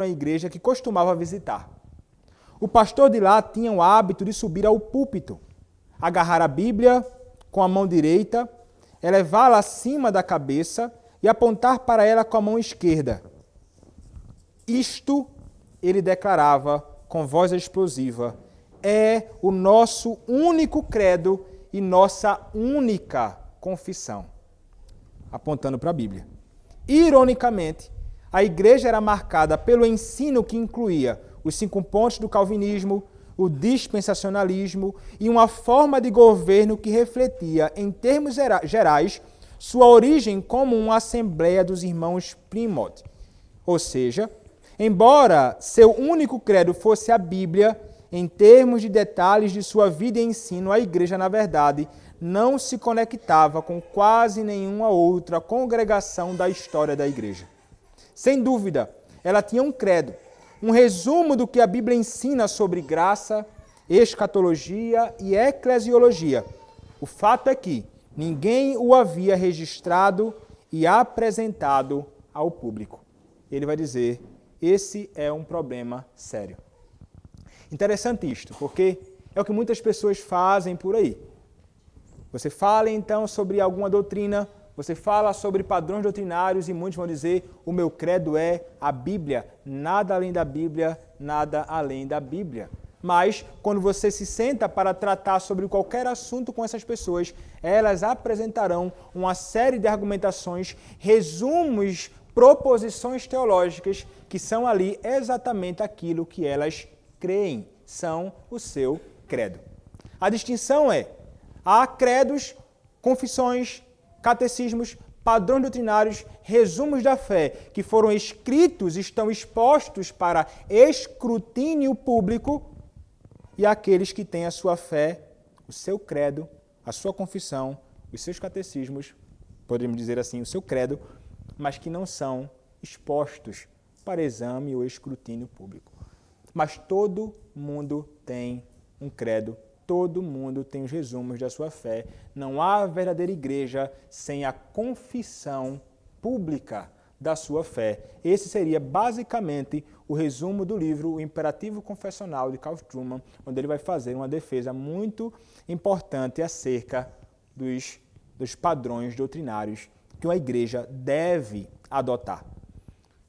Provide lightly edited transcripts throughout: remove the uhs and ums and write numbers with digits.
uma igreja que costumava visitar. O pastor de lá tinha o hábito de subir ao púlpito, agarrar a Bíblia com a mão direita, elevá-la acima da cabeça e apontar para ela com a mão esquerda. Isto, ele declarava com voz explosiva, é o nosso único credo e nossa única confissão, apontando para a Bíblia. Ironicamente, a igreja era marcada pelo ensino que incluía os 5 pontos do calvinismo, o dispensacionalismo e uma forma de governo que refletia, em termos gerais, sua origem como uma assembleia dos irmãos Plymouth. Ou seja, embora seu único credo fosse a Bíblia, em termos de detalhes de sua vida e ensino, a igreja, na verdade, não se conectava com quase nenhuma outra congregação da história da igreja. Sem dúvida, ela tinha um credo, um resumo do que a Bíblia ensina sobre graça, escatologia e eclesiologia. O fato é que ninguém o havia registrado e apresentado ao público. Ele vai dizer, esse é um problema sério. Interessante isto, porque é o que muitas pessoas fazem por aí. Você fala então sobre alguma doutrina, você fala sobre padrões doutrinários e muitos vão dizer, o meu credo é a Bíblia, nada além da Bíblia, nada além da Bíblia. Mas, quando você se senta para tratar sobre qualquer assunto com essas pessoas, elas apresentarão uma série de argumentações, resumos, proposições teológicas que são ali exatamente aquilo que elas creem, são o seu credo. A distinção é, há credos, confissões, catecismos, padrões doutrinários, resumos da fé, que foram escritos, estão expostos para escrutínio público, e aqueles que têm a sua fé, o seu credo, a sua confissão, os seus catecismos, podemos dizer assim, o seu credo, mas que não são expostos para exame ou escrutínio público. Mas todo mundo tem um credo, todo mundo tem os resumos da sua fé. Não há verdadeira igreja sem a confissão pública da sua fé. Esse seria basicamente o resumo do livro O Imperativo Confessional de Carl Trueman, onde ele vai fazer uma defesa muito importante acerca dos padrões doutrinários que uma igreja deve adotar.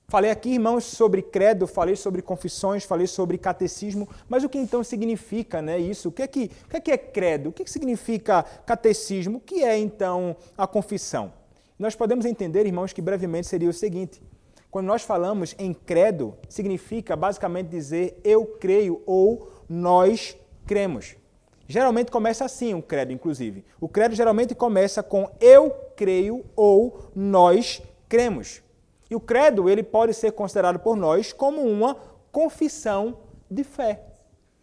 Falei aqui, irmãos, sobre credo, falei sobre confissões, falei sobre catecismo, mas o que então significa, isso? O que é credo? O que significa catecismo? O que é então a confissão? Nós podemos entender, irmãos, que brevemente seria o seguinte: quando nós falamos em credo, significa basicamente dizer eu creio ou nós cremos. Geralmente começa assim um credo, inclusive. O credo geralmente começa com eu creio ou nós cremos. E o credo, ele pode ser considerado por nós como uma confissão de fé.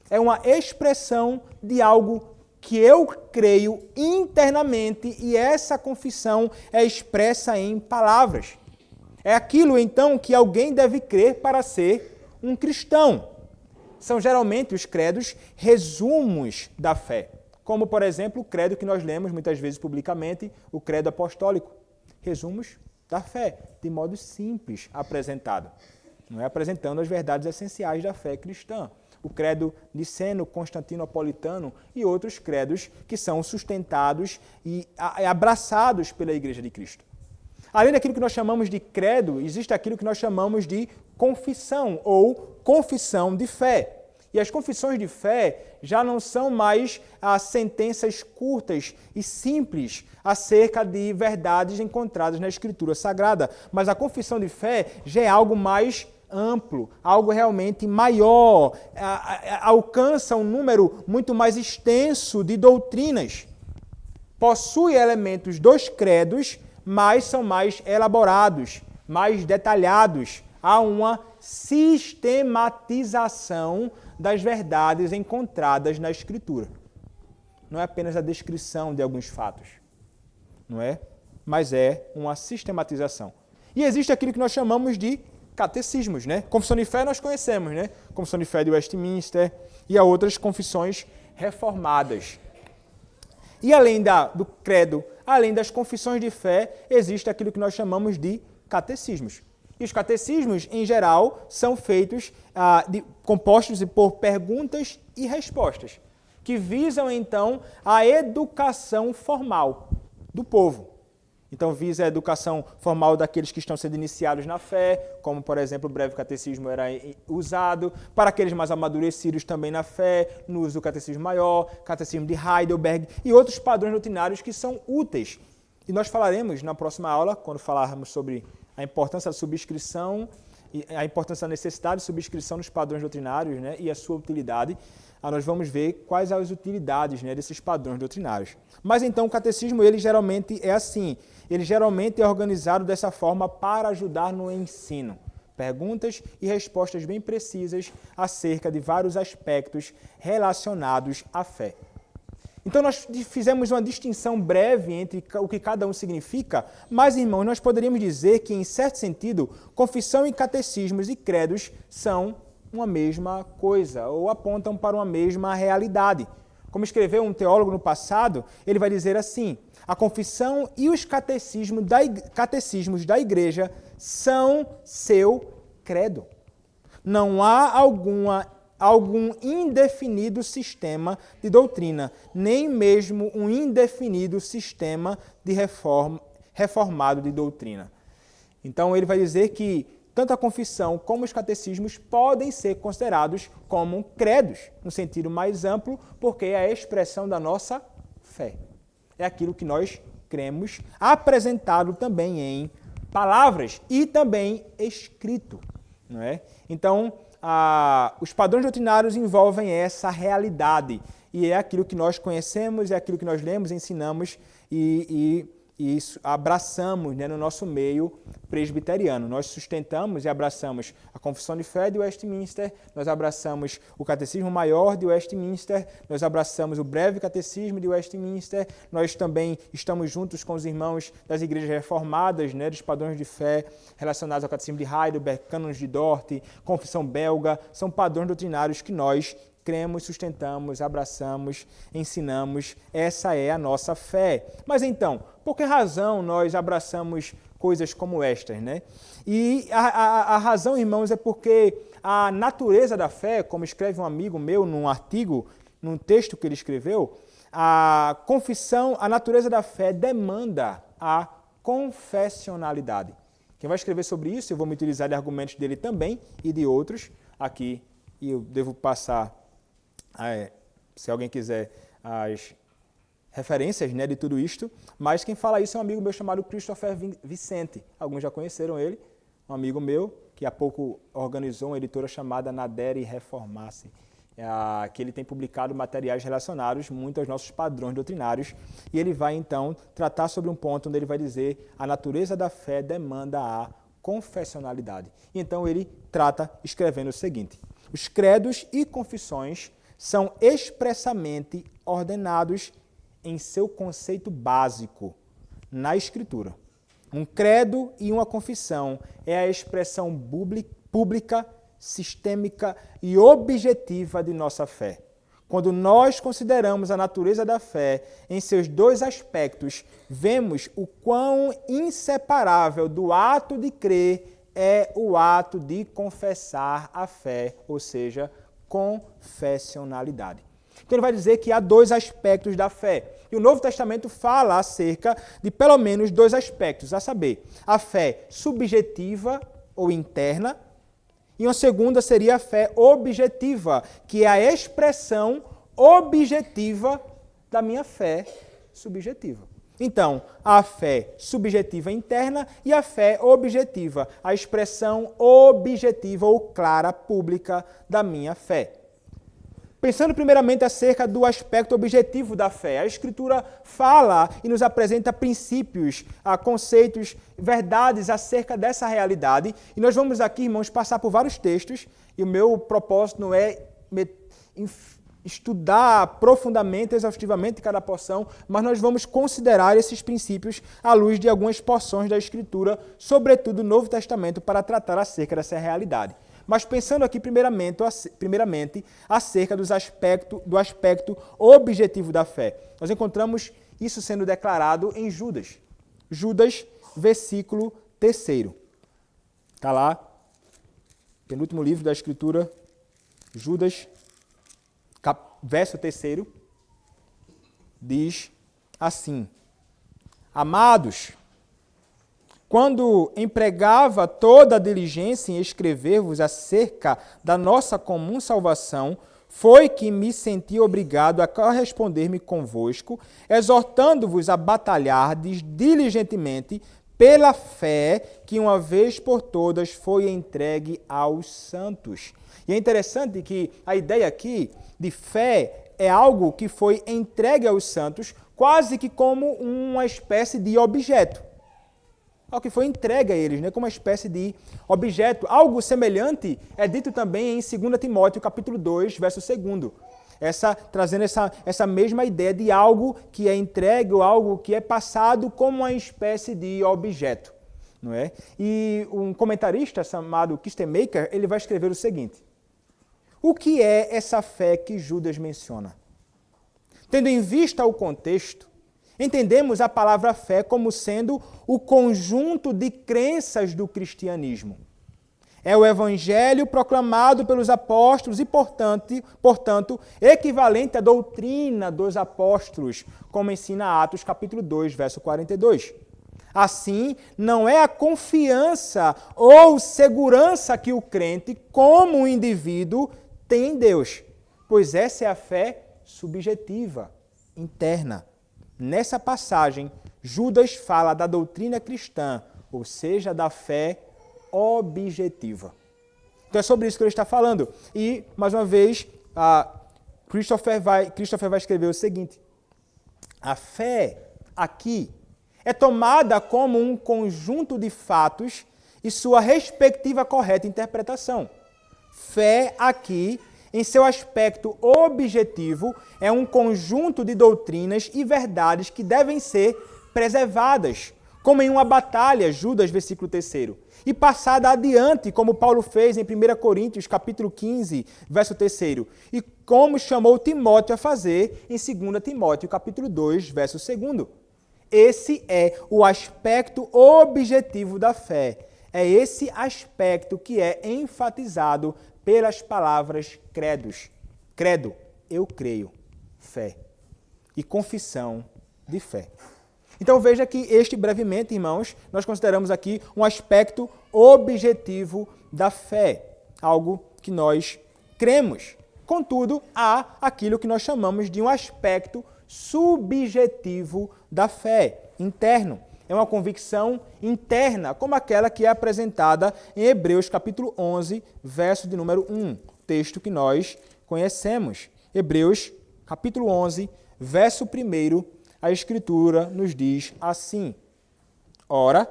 É uma expressão de algo que eu creio internamente e essa confissão é expressa em palavras. É aquilo, então, que alguém deve crer para ser um cristão. São geralmente os credos resumos da fé. Como, por exemplo, o credo que nós lemos muitas vezes publicamente, o credo apostólico. Resumos da fé, de modo simples apresentado. Não é apresentando as verdades essenciais da fé cristã. O credo niceno-constantinopolitano e outros credos que são sustentados e abraçados pela Igreja de Cristo. Além daquilo que nós chamamos de credo, existe aquilo que nós chamamos de confissão ou confissão de fé. E as confissões de fé já não são mais sentenças curtas e simples acerca de verdades encontradas na Escritura Sagrada, mas a confissão de fé já é algo mais amplo, algo realmente maior, alcança um número muito mais extenso de doutrinas. Possui elementos dos credos, mas são mais elaborados, mais detalhados. Há uma sistematização das verdades encontradas na Escritura. Não é apenas a descrição de alguns fatos, não é? Mas é uma sistematização. E existe aquilo que nós chamamos de catecismos, Confissão de fé nós conhecemos, Confissão de fé de Westminster e há outras confissões reformadas. E além do credo, além das confissões de fé, existe aquilo que nós chamamos de catecismos. E os catecismos, em geral, são feitos, compostos por perguntas e respostas, que visam, então, a educação formal do povo. Então, visa a educação formal daqueles que estão sendo iniciados na fé, como, por exemplo, o breve catecismo era usado, para aqueles mais amadurecidos também na fé, no uso do catecismo maior, catecismo de Heidelberg e outros padrões doutrinários que são úteis. E nós falaremos na próxima aula, quando falarmos sobre a importância da subscrição, e a importância da necessidade de subscrição nos padrões doutrinários, né, e a sua utilidade. Nós vamos ver quais as utilidades, né, desses padrões doutrinários. Mas então o catecismo, ele geralmente é assim, ele geralmente é organizado dessa forma para ajudar no ensino. Perguntas e respostas bem precisas acerca de vários aspectos relacionados à fé. Então nós fizemos uma distinção breve entre o que cada um significa, mas, irmãos, nós poderíamos dizer que, em certo sentido, confissão e catecismos e credos são uma mesma coisa, ou apontam para uma mesma realidade. Como escreveu um teólogo no passado, ele vai dizer assim: a confissão e os catecismos da igreja são seu credo. Não há algum indefinido sistema de doutrina, nem mesmo um indefinido sistema de reformado de doutrina. Então ele vai dizer que tanto a confissão como os catecismos podem ser considerados como credos, no sentido mais amplo, porque é a expressão da nossa fé. É aquilo que nós cremos, apresentado também em palavras e também escrito. Não é? Então, os padrões doutrinários envolvem essa realidade, e é aquilo que nós conhecemos, é aquilo que nós lemos, ensinamos e abraçamos, né, no nosso meio presbiteriano. Nós sustentamos e abraçamos a Confissão de Fé de Westminster, nós abraçamos o Catecismo Maior de Westminster, nós abraçamos o Breve Catecismo de Westminster, nós também estamos juntos com os irmãos das igrejas reformadas, né, dos padrões de fé relacionados ao Catecismo de Heidelberg, Cânones de Dort, Confissão Belga, são padrões doutrinários que nós cremos, sustentamos, abraçamos, ensinamos. Essa é a nossa fé. Mas então, por que razão nós abraçamos coisas como estas, né? E a razão, irmãos, é porque a natureza da fé, como escreve um amigo meu num artigo, num texto que ele escreveu, a confissão, a natureza da fé demanda a confessionalidade. Quem vai escrever sobre isso, eu vou me utilizar de argumentos dele também e de outros aqui, e eu devo passar, se alguém quiser, as referências, né, de tudo isto, mas quem fala isso é um amigo meu chamado Christopher Vicente. Alguns já conheceram ele, um amigo meu que há pouco organizou uma editora chamada Nadere Reformasse, que ele tem publicado materiais relacionados muito aos nossos padrões doutrinários, e ele vai então tratar sobre um ponto onde ele vai dizer a natureza da fé demanda a confessionalidade. E então ele trata escrevendo o seguinte: os credos e confissões são expressamente ordenados em seu conceito básico na Escritura. Um credo e uma confissão é a expressão pública, sistêmica e objetiva de nossa fé. Quando nós consideramos a natureza da fé em seus dois aspectos, vemos o quão inseparável do ato de crer é o ato de confessar a fé, ou seja, confessionalidade. Então ele vai dizer que há dois aspectos da fé. E o Novo Testamento fala acerca de pelo menos dois aspectos, a saber, a fé subjetiva ou interna, e uma segunda seria a fé objetiva, que é a expressão objetiva da minha fé subjetiva. Então, a fé subjetiva interna e a fé objetiva, a expressão objetiva ou clara, pública da minha fé. Pensando primeiramente acerca do aspecto objetivo da fé, a Escritura fala e nos apresenta princípios, conceitos, verdades acerca dessa realidade. E nós vamos aqui, irmãos, passar por vários textos, e o meu propósito não é estudar profundamente, exaustivamente cada porção, mas nós vamos considerar esses princípios à luz de algumas porções da Escritura, sobretudo no Novo Testamento, para tratar acerca dessa realidade. Mas pensando aqui primeiramente acerca do aspecto objetivo da fé. Nós encontramos isso sendo declarado em Judas. Judas, versículo 3. Está lá, penúltimo livro da Escritura, Judas, verso 3, diz assim: Amados, quando empregava toda a diligência em escrever-vos acerca da nossa comum salvação, foi que me senti obrigado a corresponder-me convosco, exortando-vos a batalhardes diligentemente pela fé que uma vez por todas foi entregue aos santos. E é interessante que a ideia aqui de fé é algo que foi entregue aos santos quase que como uma espécie de objeto. Algo que foi entregue a eles, né, como uma espécie de objeto. Algo semelhante é dito também em 2 Timóteo, capítulo 2, verso 2. Trazendo essa mesma ideia de algo que é entregue ou algo que é passado como uma espécie de objeto. Não é? E um comentarista chamado Kistemaker, ele vai escrever o seguinte: o que é essa fé que Judas menciona? Tendo em vista o contexto, entendemos a palavra fé como sendo o conjunto de crenças do cristianismo. É o evangelho proclamado pelos apóstolos e, portanto, equivalente à doutrina dos apóstolos, como ensina Atos capítulo 2, verso 42. Assim, não é a confiança ou segurança que o crente, como um indivíduo, tem em Deus, pois essa é a fé subjetiva, interna. Nessa passagem, Judas fala da doutrina cristã, ou seja, da fé objetiva. Então é sobre isso que ele está falando. E, mais uma vez, Christopher vai escrever o seguinte: a fé aqui é tomada como um conjunto de fatos e sua respectiva correta interpretação. Fé aqui, em seu aspecto objetivo, é um conjunto de doutrinas e verdades que devem ser preservadas, como em uma batalha, Judas, versículo 3, e passada adiante, como Paulo fez em 1 Coríntios, capítulo 15, verso 3, e como chamou Timóteo a fazer em 2 Timóteo, capítulo 2, verso 2. Esse é o aspecto objetivo da fé. É esse aspecto que é enfatizado pelas palavras credo, eu creio, fé, e confissão de fé. Então veja que este, brevemente, irmãos, nós consideramos aqui um aspecto objetivo da fé, algo que nós cremos. Contudo, há aquilo que nós chamamos de um aspecto subjetivo da fé, interno. É uma convicção interna, como aquela que é apresentada em Hebreus capítulo 11, verso de número 1, texto que nós conhecemos. Hebreus capítulo 11, verso 1, a Escritura nos diz assim: Ora,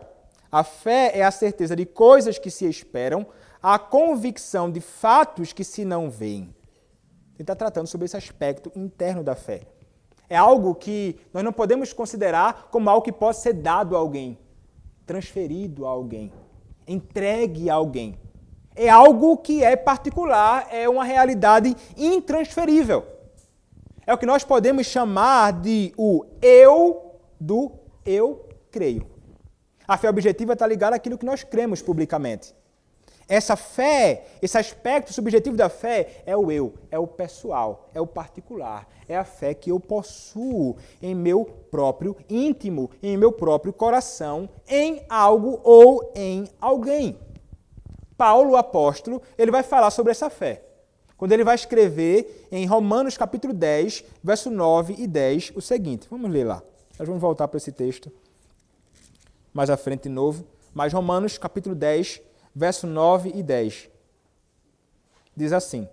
a fé é a certeza de coisas que se esperam, a convicção de fatos que se não veem. Ele está tratando sobre esse aspecto interno da fé. É algo que nós não podemos considerar como algo que pode ser dado a alguém, transferido a alguém, entregue a alguém. É algo que é particular, é uma realidade intransferível. É o que nós podemos chamar de o eu do eu creio. A fé objetiva está ligada àquilo que nós cremos publicamente. Essa fé, esse aspecto subjetivo da fé é o eu, é o pessoal, é o particular. É a fé que eu possuo em meu próprio íntimo, em meu próprio coração, em algo ou em alguém. Paulo, o apóstolo, ele vai falar sobre essa fé, quando ele vai escrever em Romanos capítulo 10, verso 9 e 10, o seguinte. Vamos ler lá. Nós vamos voltar para esse texto mais à frente de novo. Mas Romanos capítulo 10, verso 9 e 10. Diz assim: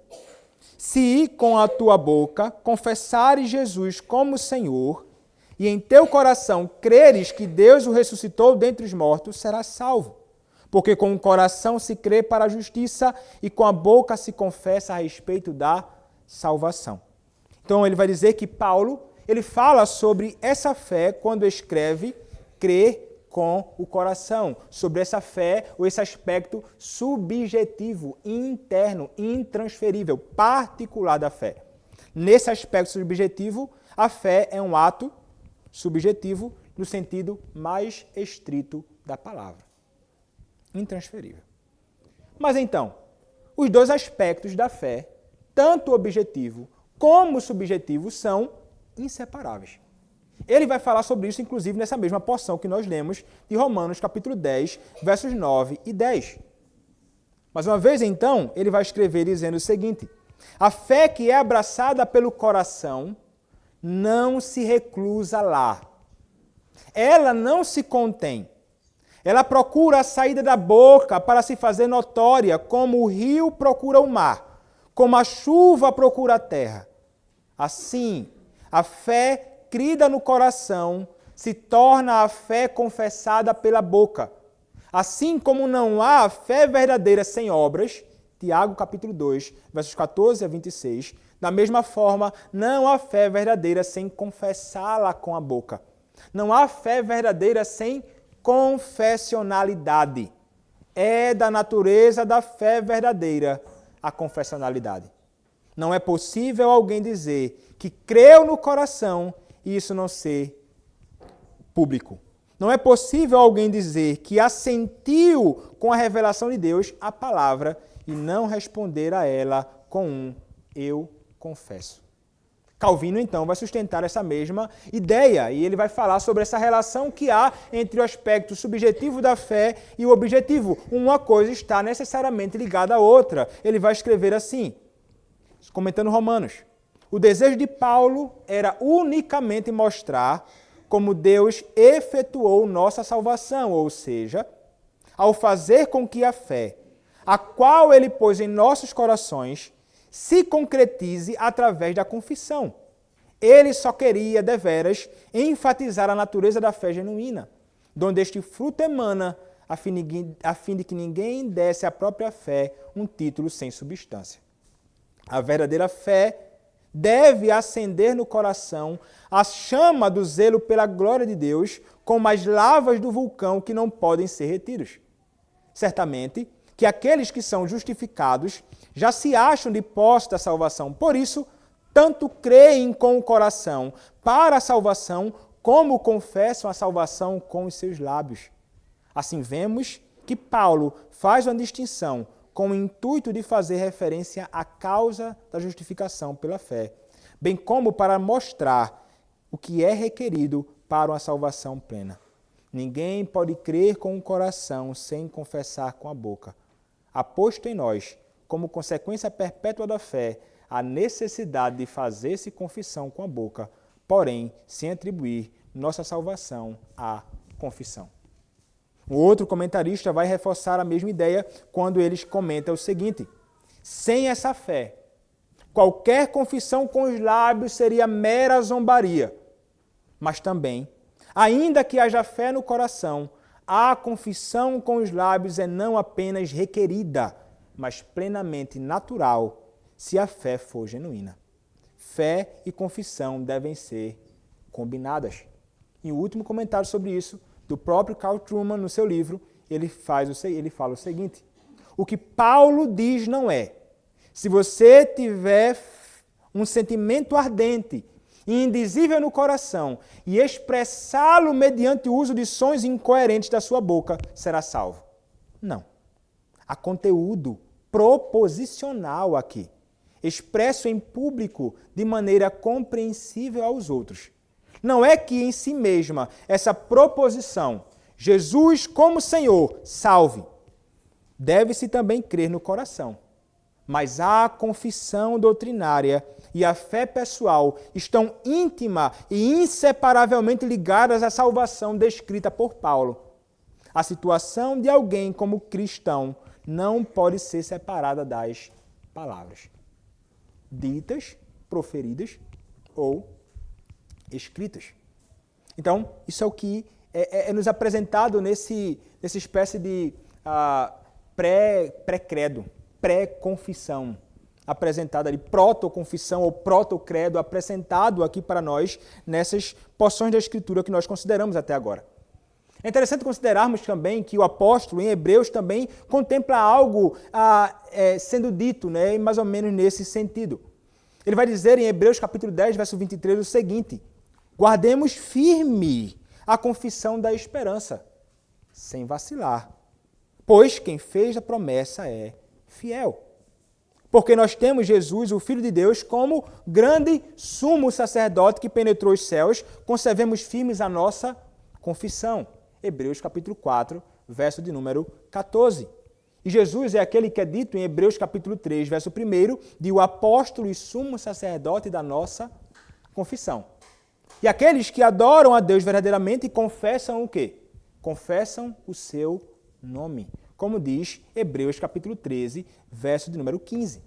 Se com a tua boca confessares Jesus como Senhor, e em teu coração creres que Deus o ressuscitou dentre os mortos, serás salvo. Porque com o coração se crê para a justiça e com a boca se confessa a respeito da salvação. Então ele vai dizer que Paulo, ele fala sobre essa fé quando escreve crer com o coração, sobre essa fé ou esse aspecto subjetivo, interno, intransferível, particular da fé. Nesse aspecto subjetivo, a fé é um ato subjetivo no sentido mais estrito da palavra. Intransferível. Mas então, os dois aspectos da fé, tanto o objetivo como o subjetivo, são inseparáveis. Ele vai falar sobre isso, inclusive, nessa mesma porção que nós lemos de Romanos, capítulo 10, versos 9 e 10. Mas uma vez, então, ele vai escrever dizendo o seguinte: a fé que é abraçada pelo coração não se reclusa lá. Ela não se contém. Ela procura a saída da boca para se fazer notória, como o rio procura o mar, como a chuva procura a terra. Assim, a fé crida no coração se torna a fé confessada pela boca. Assim como não há fé verdadeira sem obras, Tiago capítulo 2, versos 14 a 26, da mesma forma, não há fé verdadeira sem confessá-la com a boca. Não há fé verdadeira sem confessionalidade. É da natureza da fé verdadeira a confessionalidade. Não é possível alguém dizer que creu no coração e isso não ser público. Não é possível alguém dizer que assentiu com a revelação de Deus a palavra e não responder a ela com um eu confesso. Calvino, então, vai sustentar essa mesma ideia e ele vai falar sobre essa relação que há entre o aspecto subjetivo da fé e o objetivo. Uma coisa está necessariamente ligada à outra. Ele vai escrever assim, comentando Romanos: o desejo de Paulo era unicamente mostrar como Deus efetuou nossa salvação, ou seja, ao fazer com que a fé, a qual ele pôs em nossos corações, se concretize através da confissão. Ele só queria, deveras, enfatizar a natureza da fé genuína, donde este fruto emana, a fim de que ninguém desse à própria fé um título sem substância. A verdadeira fé deve acender no coração a chama do zelo pela glória de Deus, como as lavas do vulcão que não podem ser retidos. Certamente que aqueles que são justificados já se acham de posse da salvação. Por isso, tanto creem com o coração para a salvação, como confessam a salvação com os seus lábios. Assim vemos que Paulo faz uma distinção com o intuito de fazer referência à causa da justificação pela fé, bem como para mostrar o que é requerido para uma salvação plena. Ninguém pode crer com o coração sem confessar com a boca. Há posto em nós, como consequência perpétua da fé, a necessidade de fazer-se confissão com a boca, porém, sem atribuir nossa salvação à confissão. O outro comentarista vai reforçar a mesma ideia quando eles comentam o seguinte: sem essa fé, qualquer confissão com os lábios seria mera zombaria. Mas também, ainda que haja fé no coração, a confissão com os lábios é não apenas requerida, mas plenamente natural, se a fé for genuína. Fé e confissão devem ser combinadas. E o último comentário sobre isso, do próprio Carl Trueman, no seu livro, ele fala o seguinte: o que Paulo diz não é: se você tiver um sentimento ardente e indizível no coração e expressá-lo mediante o uso de sons incoerentes da sua boca, será salvo. Não. Há conteúdo proposicional aqui, expresso em público de maneira compreensível aos outros. Não é que em si mesma essa proposição, Jesus como Senhor, salve. Deve-se também crer no coração. Mas a confissão doutrinária e a fé pessoal estão íntima e inseparavelmente ligadas à salvação descrita por Paulo. A situação de alguém como cristão não pode ser separada das palavras ditas, proferidas ou escritas. Então, isso é o que é nos apresentado nessa espécie de pré-credo, pré-confissão, apresentada ali, proto-confissão ou proto-credo, apresentado aqui para nós nessas porções da Escritura que nós consideramos até agora. É interessante considerarmos também que o apóstolo, em Hebreus, também contempla algo sendo dito, né, mais ou menos nesse sentido. Ele vai dizer em Hebreus capítulo 10, verso 23, o seguinte: guardemos firme a confissão da esperança, sem vacilar, pois quem fez a promessa é fiel. Porque nós temos Jesus, o Filho de Deus, como grande sumo sacerdote que penetrou os céus, conservemos firmes a nossa confissão. Hebreus capítulo 4, verso de número 14. E Jesus é aquele que é dito em Hebreus capítulo 3, verso 1, de o apóstolo e sumo sacerdote da nossa confissão. E aqueles que adoram a Deus verdadeiramente confessam o quê? Confessam o seu nome. Como diz Hebreus capítulo 13, verso de número 15.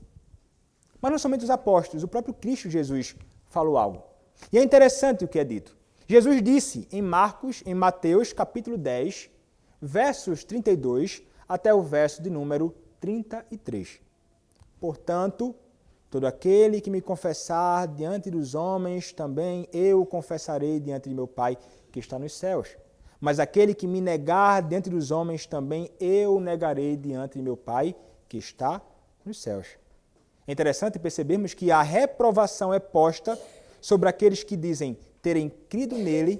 Mas não somente os apóstolos, o próprio Cristo Jesus falou algo. E é interessante o que é dito. Jesus disse em Mateus capítulo 10, versos 32 até o verso de número 33. Portanto, todo aquele que me confessar diante dos homens, também eu confessarei diante de meu Pai que está nos céus. Mas aquele que me negar diante dos homens, também eu negarei diante de meu Pai que está nos céus. É interessante percebermos que a reprovação é posta sobre aqueles que dizem terem crido nele,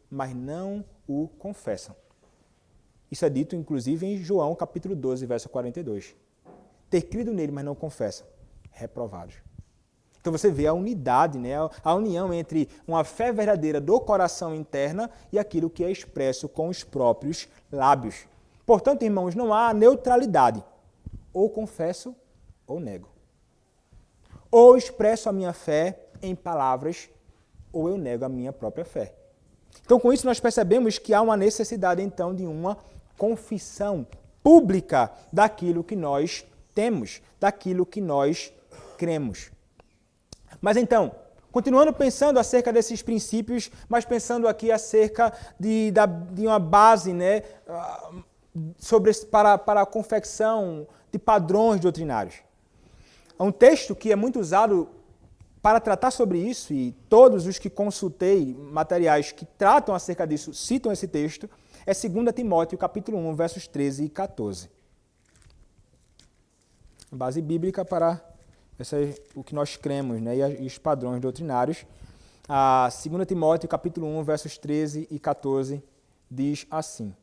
mas não o confessam. Isso é dito, inclusive, em João, capítulo 12, verso 42. Ter crido nele, mas não confessam. Reprovados. Então você vê a unidade, né? A união entre uma fé verdadeira do coração interna e aquilo que é expresso com os próprios lábios. Portanto, irmãos, não há neutralidade. Ou confesso ou nego. Ou expresso a minha fé em palavras, ou eu nego a minha própria fé. Então, com isso, nós percebemos que há uma necessidade, então, de uma confissão pública daquilo que nós temos, daquilo que nós cremos. Mas então, continuando pensando acerca desses princípios, mas pensando aqui acerca de uma base, né, para a confecção de padrões doutrinários. Há um texto que é muito usado para tratar sobre isso, e todos os que consultei materiais que tratam acerca disso citam esse texto, é 2 Timóteo, capítulo 1, versos 13 e 14. Base bíblica para o que nós cremos, né, e os padrões doutrinários. 2 Timóteo, capítulo 1, versos 13 e 14, diz assim.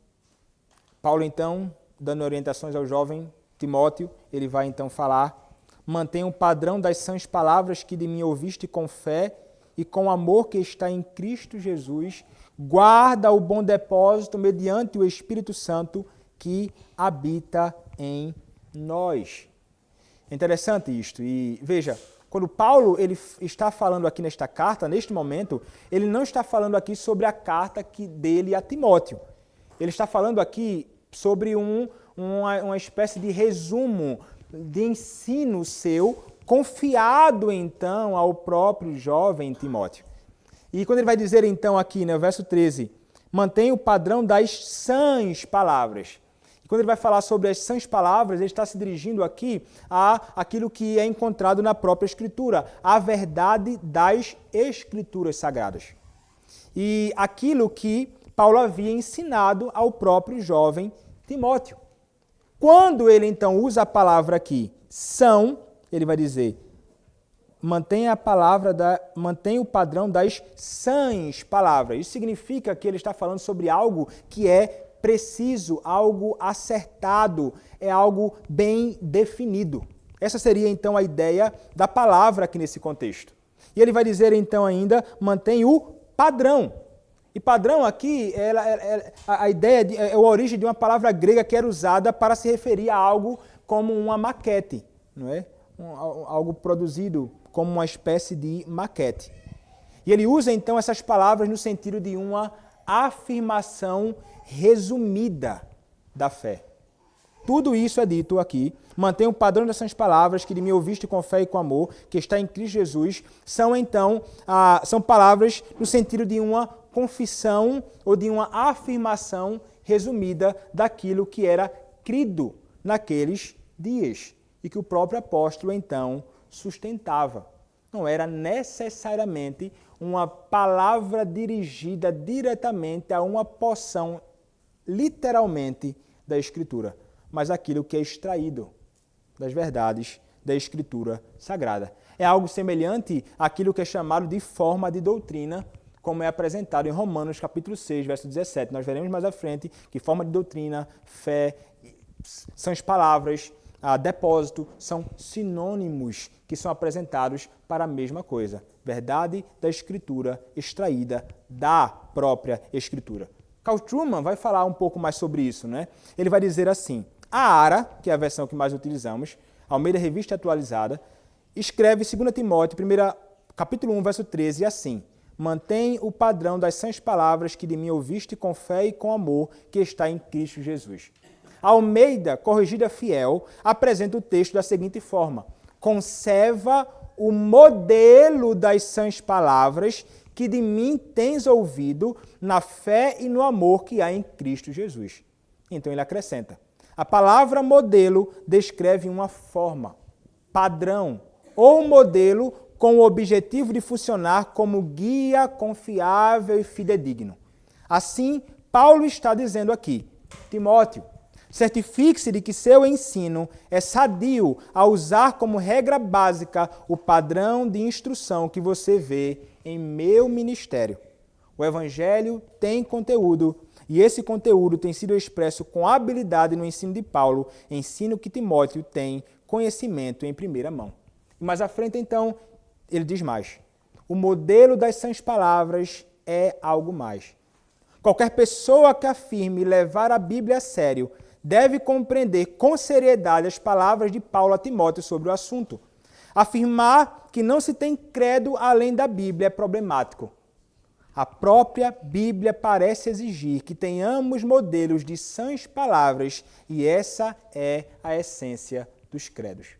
Paulo, então, dando orientações ao jovem Timóteo, ele vai então falar: mantenha o padrão das sãs palavras que de mim ouviste com fé e com amor que está em Cristo Jesus, guarda o bom depósito mediante o Espírito Santo que habita em nós. É interessante isto. E veja, quando Paulo ele está falando aqui nesta carta, neste momento, ele não está falando aqui sobre a carta dele a Timóteo. Ele está falando aqui sobre uma espécie de resumo de ensino seu, confiado então ao próprio jovem Timóteo. E quando ele vai dizer então aqui, no verso 13, mantenha o padrão das sãs palavras. E quando ele vai falar sobre as sãs palavras, ele está se dirigindo aqui àquilo que é encontrado na própria Escritura, a verdade das Escrituras Sagradas. E aquilo que Paulo havia ensinado ao próprio jovem Timóteo. Quando ele então usa a palavra aqui, são, ele vai dizer, mantenha o padrão das sãs palavras. Isso significa que ele está falando sobre algo que é preciso, algo acertado, é algo bem definido. Essa seria então a ideia da palavra aqui nesse contexto. E ele vai dizer então ainda, mantém o padrão. E padrão aqui, a ideia é a origem de uma palavra grega que era usada para se referir a algo como uma maquete, não é? Algo produzido como uma espécie de maquete. E ele usa então essas palavras no sentido de uma afirmação resumida da fé. Tudo isso é dito aqui. Mantenha o padrão dessas palavras que de mim ouviste com fé e com amor, que está em Cristo Jesus, são então são palavras no sentido de uma confissão ou de uma afirmação resumida daquilo que era crido naqueles dias e que o próprio apóstolo então sustentava. Não era necessariamente uma palavra dirigida diretamente a uma porção, literalmente, da Escritura, mas aquilo que é extraído das verdades da Escritura Sagrada. É algo semelhante àquilo que é chamado de forma de doutrina, como é apresentado em Romanos capítulo 6, verso 17. Nós veremos mais à frente que forma de doutrina, fé, são as palavras, depósito, são sinônimos que são apresentados para a mesma coisa. Verdade da Escritura extraída da própria Escritura. Carl Trueman vai falar um pouco mais sobre isso, né? Ele vai dizer assim: a ARA, que é a versão que mais utilizamos, Almeida Revista Atualizada, escreve 2 Timóteo, capítulo 1, verso 13, assim: mantém o padrão das sãs palavras que de mim ouviste com fé e com amor que está em Cristo Jesus. A Almeida, Corrigida Fiel, apresenta o texto da seguinte forma: conserva o modelo das sãs palavras que de mim tens ouvido na fé e no amor que há em Cristo Jesus. Então ele acrescenta: a palavra modelo descreve uma forma, padrão ou modelo com o objetivo de funcionar como guia confiável e fidedigno. Assim, Paulo está dizendo aqui: Timóteo, certifique-se de que seu ensino é sadio a usar como regra básica o padrão de instrução que você vê em meu ministério. O Evangelho tem conteúdo, e esse conteúdo tem sido expresso com habilidade no ensino de Paulo, ensino que Timóteo tem conhecimento em primeira mão. Mais à frente, então, ele diz mais: o modelo das sãs palavras é algo mais. Qualquer pessoa que afirme levar a Bíblia a sério deve compreender com seriedade as palavras de Paulo a Timóteo sobre o assunto. Afirmar que não se tem credo além da Bíblia é problemático. A própria Bíblia parece exigir que tenhamos modelos de sãs palavras, e essa é a essência dos credos.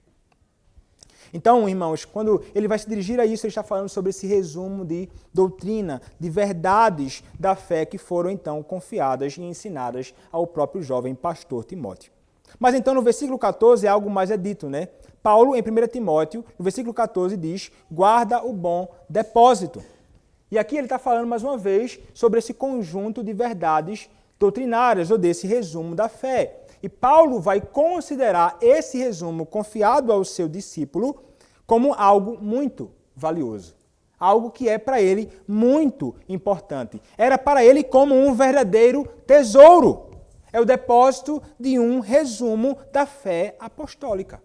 Então, irmãos, quando ele vai se dirigir a isso, ele está falando sobre esse resumo de doutrina, de verdades da fé que foram então confiadas e ensinadas ao próprio jovem pastor Timóteo. Mas então no versículo 14 algo mais é dito, né? Paulo, em 1 Timóteo, no versículo 14 diz: guarda o bom depósito. E aqui ele está falando mais uma vez sobre esse conjunto de verdades doutrinárias, ou desse resumo da fé. E Paulo vai considerar esse resumo confiado ao seu discípulo como algo muito valioso. Algo que é para ele muito importante. Era para ele como um verdadeiro tesouro. É o depósito de um resumo da fé apostólica,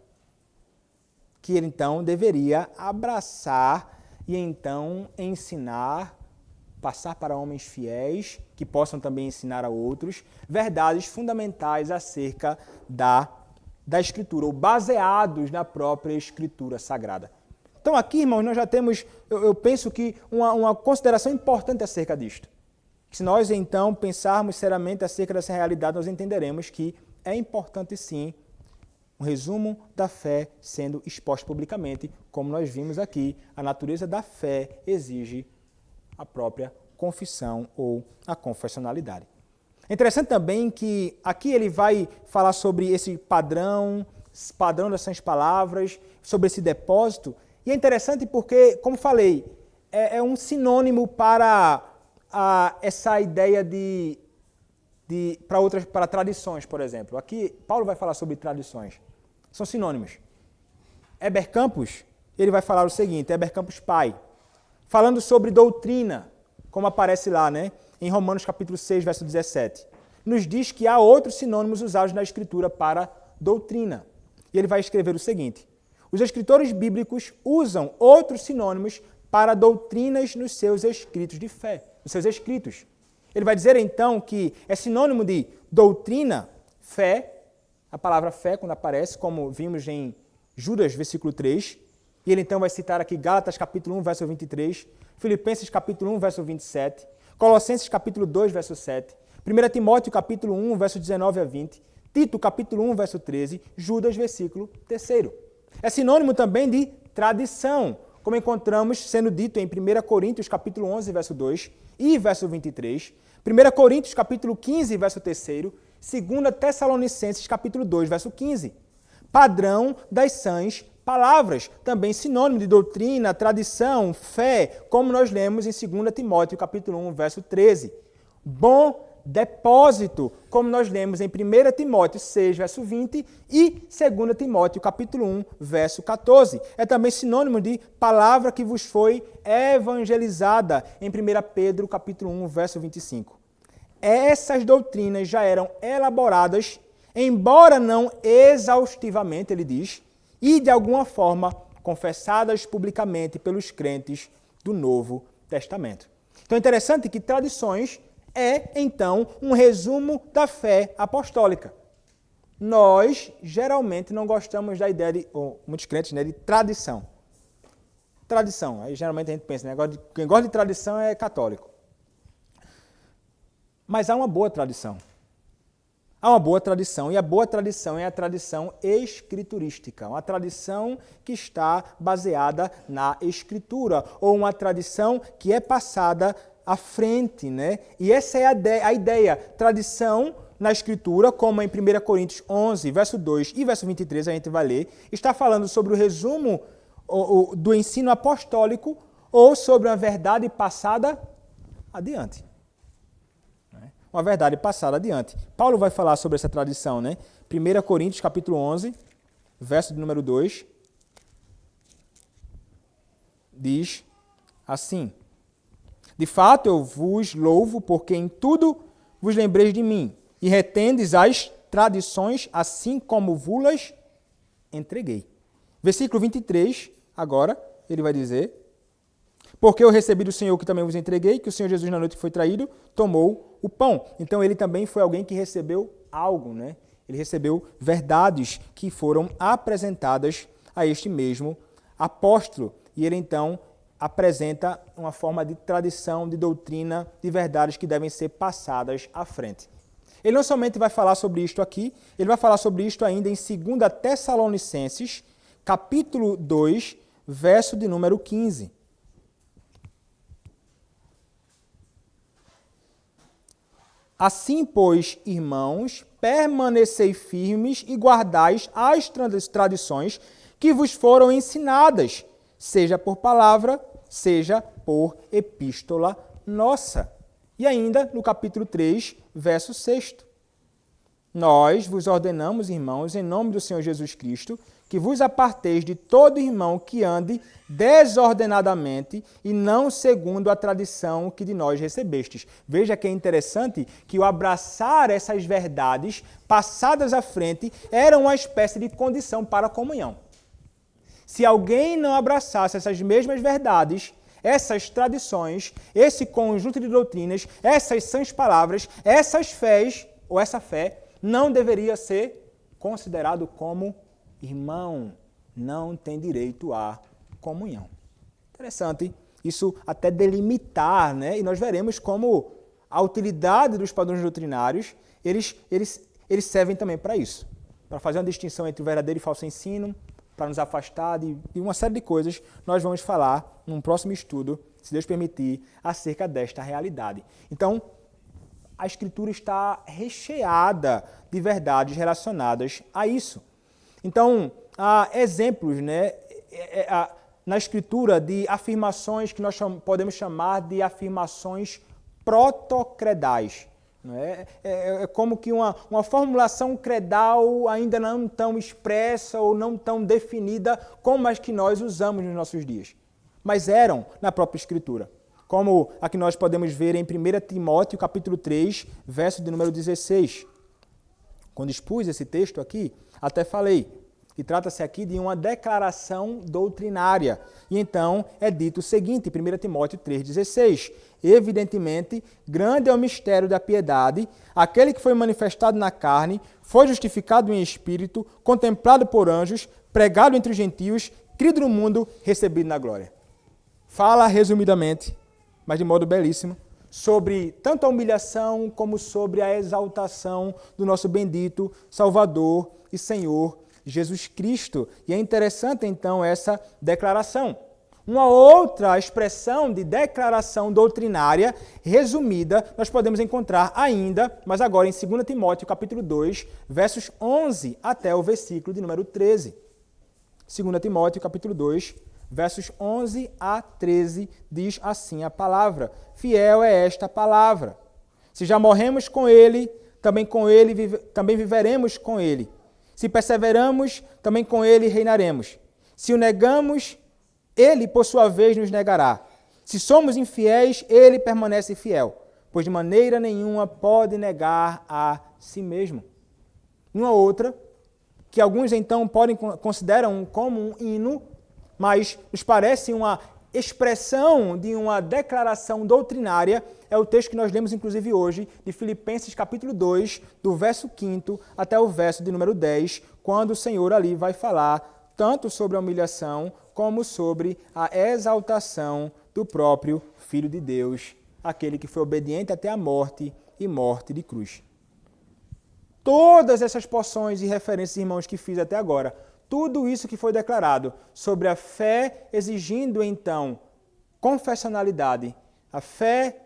que ele então deveria abraçar e então ensinar, passar para homens fiéis, que possam também ensinar a outros, verdades fundamentais acerca da Escritura, ou baseados na própria Escritura Sagrada. Então aqui, irmãos, nós já temos, eu penso que uma consideração importante acerca disto. Se nós, então, pensarmos seriamente acerca dessa realidade, nós entenderemos que é importante, sim, um resumo da fé sendo exposto publicamente, como nós vimos aqui. A natureza da fé exige a própria confissão ou a confessionalidade. É interessante também que aqui ele vai falar sobre esse padrão das sãs palavras, sobre esse depósito. E é interessante porque, como falei, é um sinônimo para essa ideia para tradições, por exemplo. Aqui Paulo vai falar sobre tradições. São sinônimos. Heber Campos, ele vai falar o seguinte: Heber Campos pai, falando sobre doutrina, como aparece lá, né, em Romanos capítulo 6, verso 17, nos diz que há outros sinônimos usados na Escritura para doutrina. E ele vai escrever o seguinte: os escritores bíblicos usam outros sinônimos para doutrinas nos seus escritos de fé, nos seus escritos. Ele vai dizer então que é sinônimo de doutrina, fé, a palavra fé quando aparece, como vimos em Judas, versículo 3, e ele então vai citar aqui Gálatas capítulo 1, verso 23, Filipenses capítulo 1, verso 27, Colossenses capítulo 2, verso 7, 1 Timóteo capítulo 1, verso 19 a 20, Tito capítulo 1, verso 13, Judas, versículo 3. É sinônimo também de tradição, como encontramos sendo dito em 1 Coríntios capítulo 11, verso 2 e verso 23, 1 Coríntios capítulo 15, verso 3, 2 Tessalonicenses capítulo 2, verso 15. Padrão das sãs palavras, também sinônimo de doutrina, tradição, fé, como nós lemos em 2 Timóteo capítulo 1, verso 13. Bom depósito, como nós lemos em 1 Timóteo 6, verso 20 e 2 Timóteo capítulo 1, verso 14. É também sinônimo de palavra que vos foi evangelizada em 1 Pedro capítulo 1, verso 25. Essas doutrinas já eram elaboradas, embora não exaustivamente, ele diz, e de alguma forma confessadas publicamente pelos crentes do Novo Testamento. Então é interessante que tradições é, então, um resumo da fé apostólica. Nós, geralmente, não gostamos da ideia de, ou muitos crentes, né, de tradição. Tradição, aí geralmente a gente pensa, né, quem gosta de tradição é católico. Mas há uma boa tradição. Há uma boa tradição, e a boa tradição é a tradição escriturística, uma tradição que está baseada na Escritura, ou uma tradição que é passada à frente, né? E essa é a ideia. Tradição na Escritura, como em 1 Coríntios 11, verso 2 e verso 23, a gente vai ler, está falando sobre o resumo do ensino apostólico ou sobre uma verdade passada adiante. Uma verdade passada adiante. Paulo vai falar sobre essa tradição, né? 1 Coríntios capítulo 11, verso de número 2, diz assim: de fato eu vos louvo, porque em tudo vos lembreis de mim, e retendes as tradições, assim como vos-las entreguei. Versículo 23, agora, ele vai dizer: porque eu recebi do Senhor que também vos entreguei, que o Senhor Jesus, na noite que foi traído, tomou o pão. Então, ele também foi alguém que recebeu algo, né? Ele recebeu verdades que foram apresentadas a este mesmo apóstolo. E ele, então, apresenta uma forma de tradição, de doutrina, de verdades que devem ser passadas à frente. Ele não somente vai falar sobre isto aqui, ele vai falar sobre isto ainda em 2 Tessalonicenses, capítulo 2, verso de número 15. Assim, pois, irmãos, permanecei firmes e guardais as tradições que vos foram ensinadas, seja por palavra, seja por epístola nossa. E ainda no capítulo 3, verso 6. Nós vos ordenamos, irmãos, em nome do Senhor Jesus Cristo, que vos aparteis de todo irmão que ande desordenadamente e não segundo a tradição que de nós recebestes. Veja que é interessante que o abraçar essas verdades passadas à frente era uma espécie de condição para a comunhão. Se alguém não abraçasse essas mesmas verdades, essas tradições, esse conjunto de doutrinas, essas sãs palavras, essas fés, ou essa fé, não deveria ser considerado como irmão, não tem direito à comunhão. Interessante isso até delimitar, né? E nós veremos como a utilidade dos padrões doutrinários, eles servem também para isso, para fazer uma distinção entre o verdadeiro e falso ensino, para nos afastar de uma série de coisas. Nós vamos falar num próximo estudo, se Deus permitir, acerca desta realidade. Então, a Escritura está recheada de verdades relacionadas a isso. Então, há exemplos, né, na Escritura de afirmações que nós podemos chamar de afirmações protocredais. É como que uma formulação credal ainda não tão expressa ou não tão definida como as que nós usamos nos nossos dias. Mas eram na própria Escritura. Como a que nós podemos ver em 1 Timóteo, capítulo 3, verso de número 16. Quando expus esse texto aqui, até falei que trata-se aqui de uma declaração doutrinária. E então é dito o seguinte, 1 Timóteo 3,16. Evidentemente, grande é o mistério da piedade. Aquele que foi manifestado na carne, foi justificado em espírito, contemplado por anjos, pregado entre os gentios, crido no mundo, recebido na glória. Fala resumidamente, mas de modo belíssimo, sobre tanto a humilhação como sobre a exaltação do nosso bendito Salvador e Senhor Jesus Cristo. E é interessante, então, essa declaração. Uma outra expressão de declaração doutrinária resumida nós podemos encontrar ainda, mas agora em 2 Timóteo, capítulo 2, versos 11 até o versículo de número 13. 2 Timóteo, capítulo 2, versos 11 a 13, diz assim a palavra: fiel é esta palavra. Se já morremos com ele, também viveremos com ele. Se perseveramos, também com ele reinaremos. Se o negamos, ele, por sua vez, nos negará. Se somos infiéis, ele permanece fiel, pois de maneira nenhuma pode negar a si mesmo. Uma outra, que alguns então consideram como um hino, mas nos parece uma expressão de uma declaração doutrinária, é o texto que nós lemos inclusive hoje, de Filipenses capítulo 2, do verso 5 até o verso de número 10, quando o Senhor ali vai falar tanto sobre a humilhação, como sobre a exaltação do próprio Filho de Deus, aquele que foi obediente até a morte e morte de cruz. Todas essas porções e referências, irmãos, que fiz até agora, tudo isso que foi declarado sobre a fé exigindo, então, confessionalidade, a fé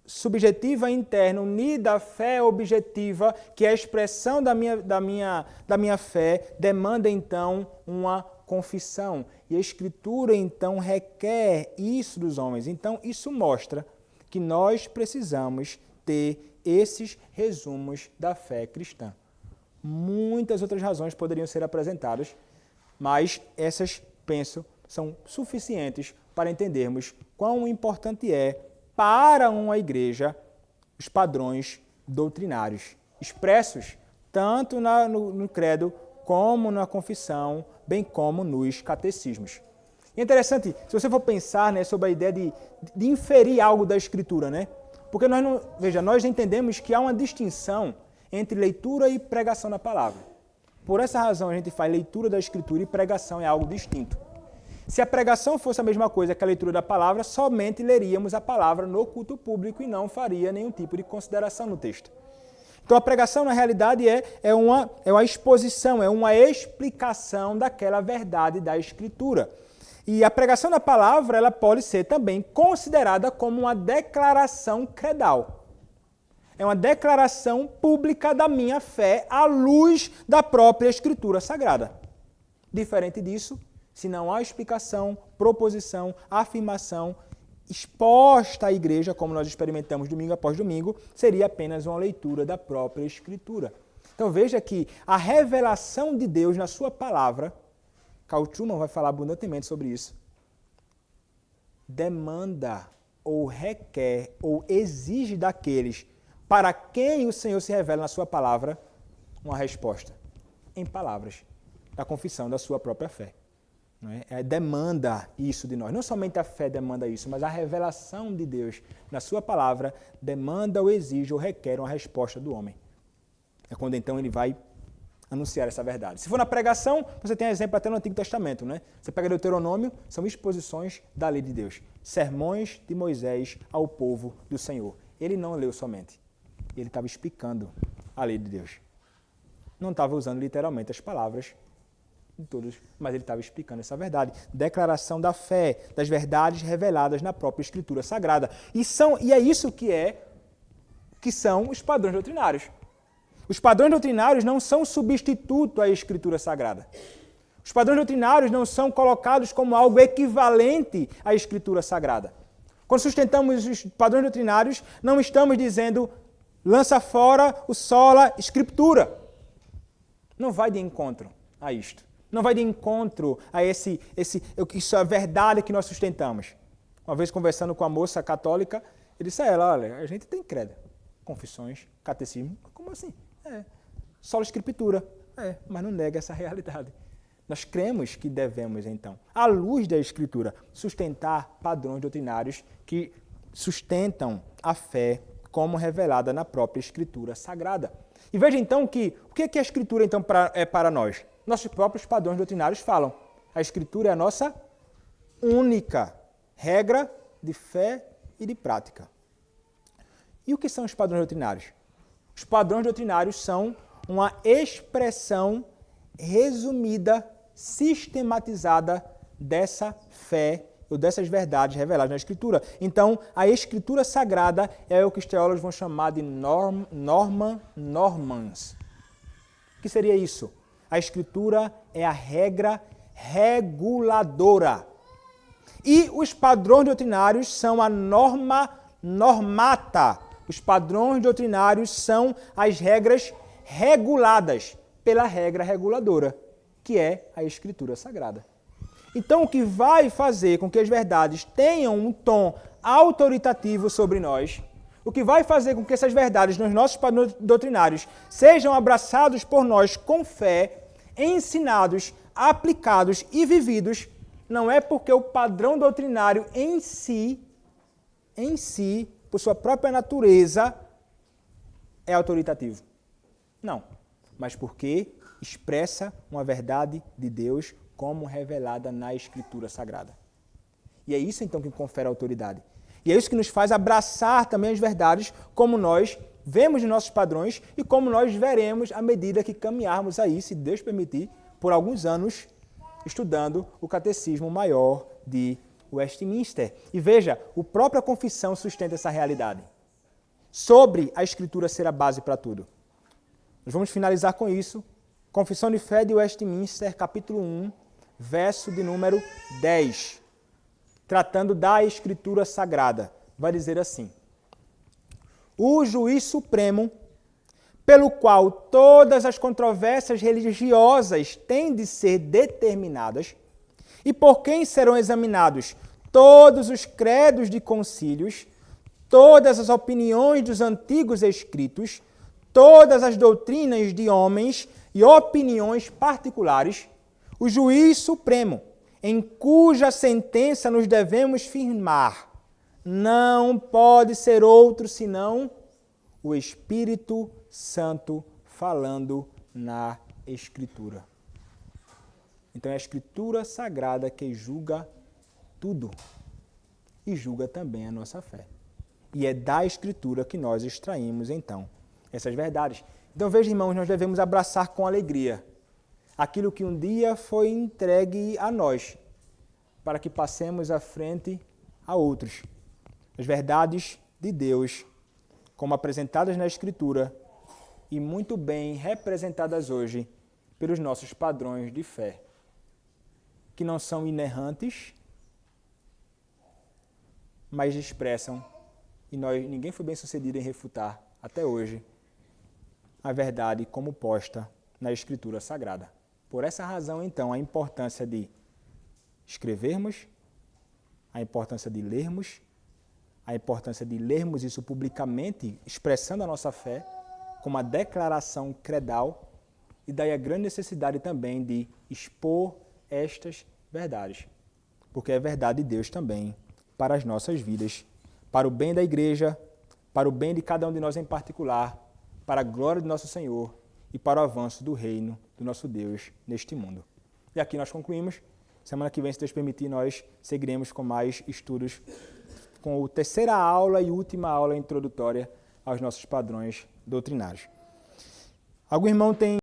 subjetiva interna, unida à fé objetiva, que é a expressão da minha fé, demanda, então, uma confissão. E a Escritura, então, requer isso dos homens. Então, isso mostra que nós precisamos ter esses resumos da fé cristã. Muitas outras razões poderiam ser apresentadas, mas essas, penso, são suficientes para entendermos quão importante é para uma igreja os padrões doutrinários, expressos tanto no credo como na confissão, bem como nos catecismos. É interessante, se você for pensar, né, sobre a ideia de inferir algo da Escritura, né? Porque nós entendemos que há uma distinção entre leitura e pregação da palavra. Por essa razão a gente faz leitura da Escritura e pregação é algo distinto. Se a pregação fosse a mesma coisa que a leitura da palavra, somente leríamos a palavra no culto público e não faria nenhum tipo de consideração no texto. Então a pregação, na realidade, é uma exposição, é uma explicação daquela verdade da Escritura. E a pregação da palavra, ela pode ser também considerada como uma declaração credal. É uma declaração pública da minha fé à luz da própria Escritura Sagrada. Diferente disso, se não há explicação, proposição, afirmação exposta à igreja, como nós experimentamos domingo após domingo, seria apenas uma leitura da própria Escritura. Então veja que a revelação de Deus na sua palavra, Carl Trueman vai falar abundantemente sobre isso, demanda ou requer ou exige daqueles para quem o Senhor se revela na sua palavra uma resposta em palavras da confissão da sua própria fé. Não é? Demanda isso de nós. Não somente a fé demanda isso, mas a revelação de Deus na sua palavra demanda ou exige ou requer uma resposta do homem. É quando então ele vai anunciar essa verdade. Se for na pregação, você tem exemplo até no Antigo Testamento, né? Você pega Deuteronômio, são exposições da lei de Deus. Sermões de Moisés ao povo do Senhor. Ele não leu somente. Ele estava explicando a lei de Deus. Não estava usando literalmente as palavras de todos, mas ele estava explicando essa verdade. Declaração da fé, das verdades reveladas na própria Escritura Sagrada. E é isso que são os padrões doutrinários. Os padrões doutrinários não são substituto à Escritura Sagrada. Os padrões doutrinários não são colocados como algo equivalente à Escritura Sagrada. Quando sustentamos os padrões doutrinários, não estamos dizendo lança fora o sola Escritura. Não vai de encontro a isto. Não vai de encontro a isso é a verdade que nós sustentamos. Uma vez conversando com a moça católica, eu disse a ela, olha, a gente tem credo, confissões, catecismo, como assim? Sola Escritura, mas não nega essa realidade. Nós cremos que devemos, então, à luz da Escritura, sustentar padrões doutrinários que sustentam a fé como revelada na própria Escritura Sagrada. E veja, então, o que é a Escritura, então, é para nós? Nossos próprios padrões doutrinários falam. A Escritura é a nossa única regra de fé e de prática. E o que são os padrões doutrinários? Os padrões doutrinários são uma expressão resumida, sistematizada dessa fé ou dessas verdades reveladas na Escritura. Então, a Escritura Sagrada é o que os teólogos vão chamar de normans. O que seria isso? A Escritura é a regra reguladora. E os padrões doutrinários são a normata, Os padrões doutrinários são as regras reguladas pela regra reguladora, que é a Escritura Sagrada. Então, o que vai fazer com que as verdades tenham um tom autoritativo sobre nós, o que vai fazer com que essas verdades nos nossos padrões doutrinários sejam abraçados por nós com fé, ensinados, aplicados e vividos, não é porque o padrão doutrinário em si, por sua própria natureza, é autoritativo. Não, mas porque expressa uma verdade de Deus como revelada na Escritura Sagrada. E é isso então que confere autoridade. E é isso que nos faz abraçar também as verdades como nós vemos nos nossos padrões e como nós veremos à medida que caminharmos aí, se Deus permitir, por alguns anos, estudando o Catecismo Maior de Westminster. E veja, a própria confissão sustenta essa realidade. Sobre a Escritura ser a base para tudo. Nós vamos finalizar com isso. Confissão de Fé de Westminster, capítulo 1, verso de número 10. Tratando da Escritura Sagrada. Vai dizer assim: o juiz supremo, pelo qual todas as controvérsias religiosas têm de ser determinadas, e por quem serão examinados todos os credos de concílios, todas as opiniões dos antigos escritos, todas as doutrinas de homens e opiniões particulares, o juiz supremo, em cuja sentença nos devemos firmar, não pode ser outro senão o Espírito Santo falando na Escritura. Então é a Escritura Sagrada que julga tudo e julga também a nossa fé. E é da Escritura que nós extraímos, então, essas verdades. Então veja, irmãos, nós devemos abraçar com alegria aquilo que um dia foi entregue a nós, para que passemos à frente a outros. As verdades de Deus, como apresentadas na Escritura e muito bem representadas hoje pelos nossos padrões de fé, que não são inerrantes, mas expressam, e ninguém foi bem sucedido em refutar até hoje, a verdade como posta na Escritura Sagrada. Por essa razão, então, a importância de escrevermos, a importância de lermos, a importância de lermos isso publicamente, expressando a nossa fé, com uma declaração credal, e daí a grande necessidade também de expor estas verdades, porque é verdade de Deus também para as nossas vidas, para o bem da igreja, para o bem de cada um de nós em particular, para a glória de nosso Senhor e para o avanço do reino do nosso Deus neste mundo. E aqui nós concluímos. Semana que vem, se Deus permitir, nós seguiremos com mais estudos, com a terceira aula e última aula introdutória aos nossos padrões doutrinários. Algum irmão tem